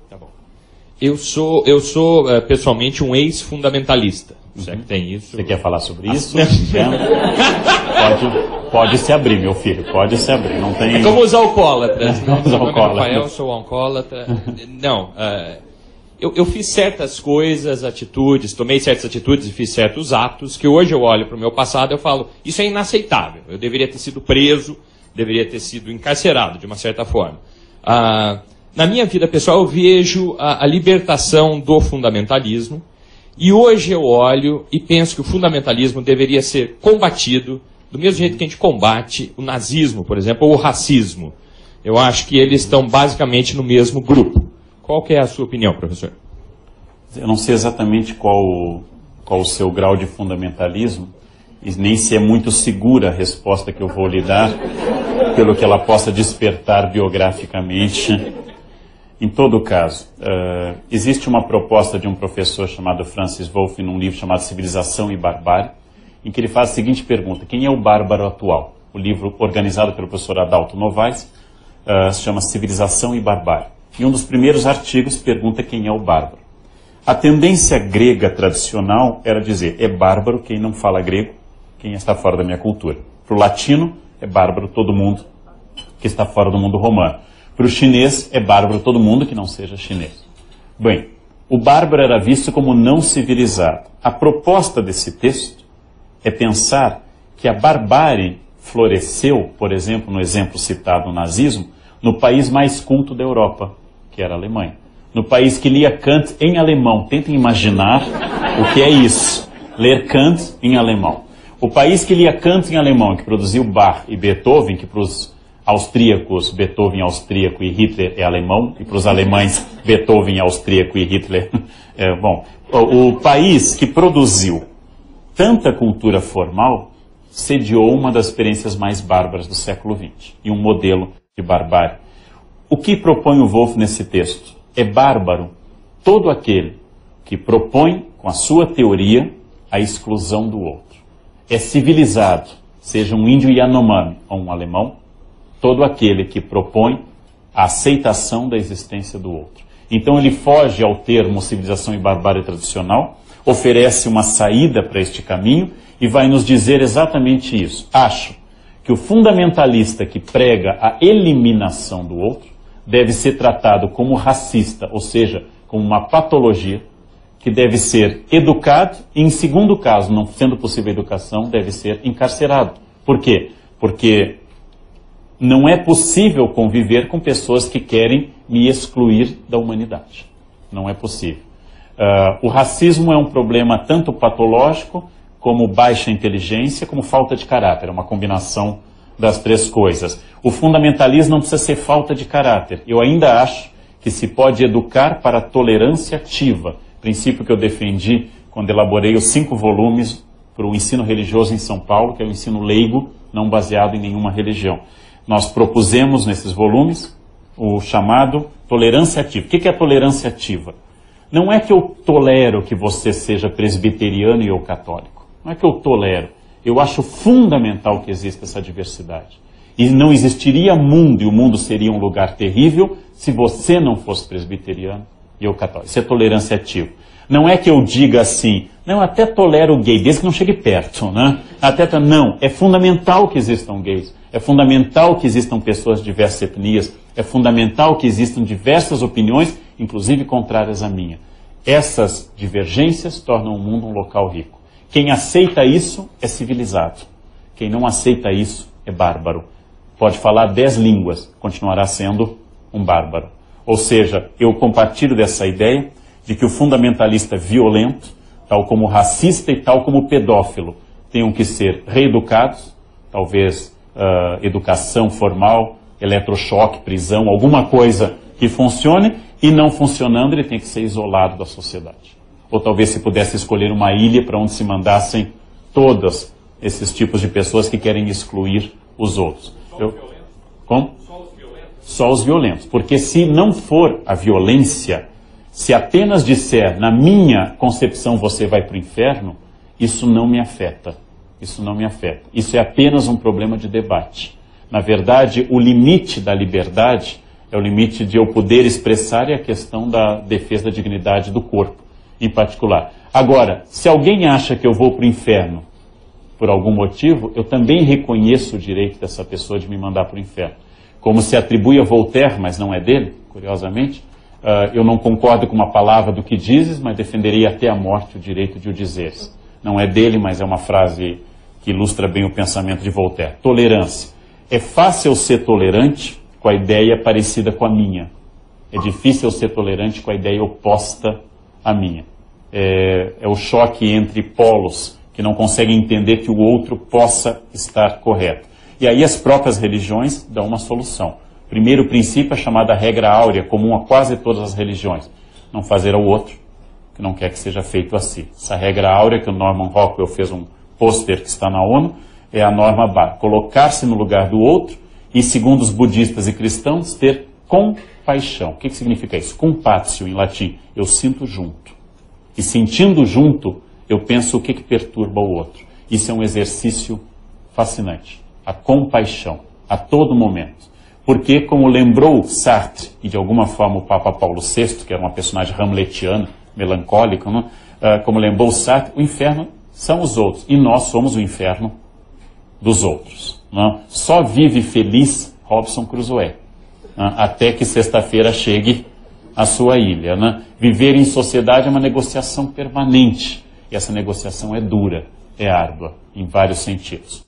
Tá bom. Eu sou pessoalmente um ex-fundamentalista. Se é que tem isso. Você quer falar sobre isso? Pode se abrir, meu filho. Pode se abrir. Não tem... É como os alcoólatras. Né? Os alcoólatras. Rafael, sou alcoólatra. Não. Eu fiz certas coisas, atitudes, tomei certas atitudes e fiz certos atos que hoje eu olho para o meu passado e eu falo, isso é inaceitável. Eu deveria ter sido preso, deveria ter sido encarcerado, de uma certa forma. Na minha vida pessoal, eu vejo a libertação do fundamentalismo. E hoje eu olho e penso que o fundamentalismo deveria ser combatido do mesmo jeito que a gente combate o nazismo, por exemplo, ou o racismo. Eu acho que eles estão basicamente no mesmo grupo. Qual que é a sua opinião, professor? Eu não sei exatamente qual o seu grau de fundamentalismo, e nem se é muito segura a resposta que eu vou lhe dar, pelo que ela possa despertar biograficamente. Em todo caso, existe uma proposta de um professor chamado Francis Wolff, num livro chamado Civilização e Barbárie, em que ele faz a seguinte pergunta: quem é o bárbaro atual? O livro, organizado pelo professor Adalto Novaes, se chama Civilização e Barbárie. E um dos primeiros artigos pergunta quem é o bárbaro. A tendência grega tradicional era dizer, é bárbaro quem não fala grego, quem está fora da minha cultura. Para o latino, é bárbaro todo mundo que está fora do mundo romano. Para o chinês, é bárbaro todo mundo que não seja chinês. Bem, o bárbaro era visto como não civilizado. A proposta desse texto é pensar que a barbárie floresceu, por exemplo, no exemplo citado, o nazismo, no país mais culto da Europa, que era a Alemanha. No país que lia Kant em alemão. Tentem imaginar o que é isso, ler Kant em alemão. O país que lia Kant em alemão, que produziu Bach e Beethoven, que para os austríacos, Beethoven é austríaco e Hitler é alemão, e para os alemães, Beethoven é austríaco e Hitler o país que produziu tanta cultura formal sediou uma das experiências mais bárbaras do século XX, e um modelo de barbárie. O que propõe o Wolff nesse texto? É bárbaro todo aquele que propõe, com a sua teoria, a exclusão do outro. É civilizado, seja um índio Yanomami ou um alemão, todo aquele que propõe a aceitação da existência do outro. Então ele foge ao termo civilização e barbárie tradicional, oferece uma saída para este caminho e vai nos dizer exatamente isso. Acho que o fundamentalista que prega a eliminação do outro deve ser tratado como racista, ou seja, como uma patologia, que deve ser educado e, em segundo caso, não sendo possível a educação, deve ser encarcerado. Por quê? Porque não é possível conviver com pessoas que querem me excluir da humanidade. Não é possível. O racismo é um problema tanto patológico, como baixa inteligência, como falta de caráter. É uma combinação das três coisas. O fundamentalismo não precisa ser falta de caráter. Eu ainda acho que se pode educar para a tolerância ativa, princípio que eu defendi quando elaborei os 5 volumes para o ensino religioso em São Paulo, que é o ensino leigo, não baseado em nenhuma religião. Nós propusemos nesses volumes o chamado tolerância ativa. O que é a tolerância ativa? Não é que eu tolero que você seja presbiteriano e eu católico. Não é que eu tolero. Eu acho fundamental que exista essa diversidade. E não existiria mundo, e o mundo seria um lugar terrível, se você não fosse presbiteriano e eu católico. Isso é tolerância ativa. Não é que eu diga assim, não, até tolero o gay, desde que não chegue perto, né? Não, é fundamental que existam gays. É fundamental que existam pessoas de diversas etnias. É fundamental que existam diversas opiniões, inclusive contrárias à minha. Essas divergências tornam o mundo um local rico. Quem aceita isso é civilizado. Quem não aceita isso é bárbaro. Pode falar 10 línguas, continuará sendo um bárbaro. Ou seja, eu compartilho dessa ideia de que o fundamentalista violento, tal como racista e tal como pedófilo, tenham que ser reeducados, talvez educação formal, eletrochoque, prisão, alguma coisa que funcione, e não funcionando ele tem que ser isolado da sociedade. Ou talvez se pudesse escolher uma ilha para onde se mandassem todos esses tipos de pessoas que querem excluir os outros. Como? Só os violentos. Porque se não for a violência, se apenas disser, na minha concepção você vai para o inferno, isso não me afeta. Isso não me afeta. Isso é apenas um problema de debate. Na verdade, o limite da liberdade É o limite de eu poder expressar e a questão da defesa da dignidade do corpo, em particular. Agora, se alguém acha que eu vou para o inferno por algum motivo, eu também reconheço o direito dessa pessoa de me mandar para o inferno. Como se atribui a Voltaire, mas não é dele, curiosamente, eu não concordo com uma palavra do que dizes, mas defenderia até a morte o direito de o dizeres. Não é dele, mas é uma frase que ilustra bem o pensamento de Voltaire. Tolerância. É fácil ser tolerante com a ideia parecida com a minha. É difícil ser tolerante com a ideia oposta à minha. É o choque entre polos que não conseguem entender que o outro possa estar correto. E aí as próprias religiões dão uma solução. O primeiro princípio é chamada regra áurea, comum a quase todas as religiões. Não fazer ao outro que não quer que seja feito a si. Essa regra áurea, que o Norman Rockwell fez um pôster que está na ONU, é a norma básica. Colocar-se no lugar do outro e, segundo os budistas e cristãos, ter compaixão. O que significa isso? Compatio, em latim. Eu sinto junto. E sentindo junto, eu penso o que perturba o outro. Isso é um exercício fascinante. A compaixão, a todo momento. Porque, como lembrou Sartre, e de alguma forma o Papa Paulo VI, que era uma personagem hamletiana, melancólico, né? Como lembrou Sartre, o inferno são os outros. E nós somos o inferno dos outros. Né? Só vive feliz Robinson Crusoe. Né? Até que sexta-feira chegue à sua ilha. Né? Viver em sociedade é uma negociação permanente. E essa negociação é dura, é árdua, em vários sentidos.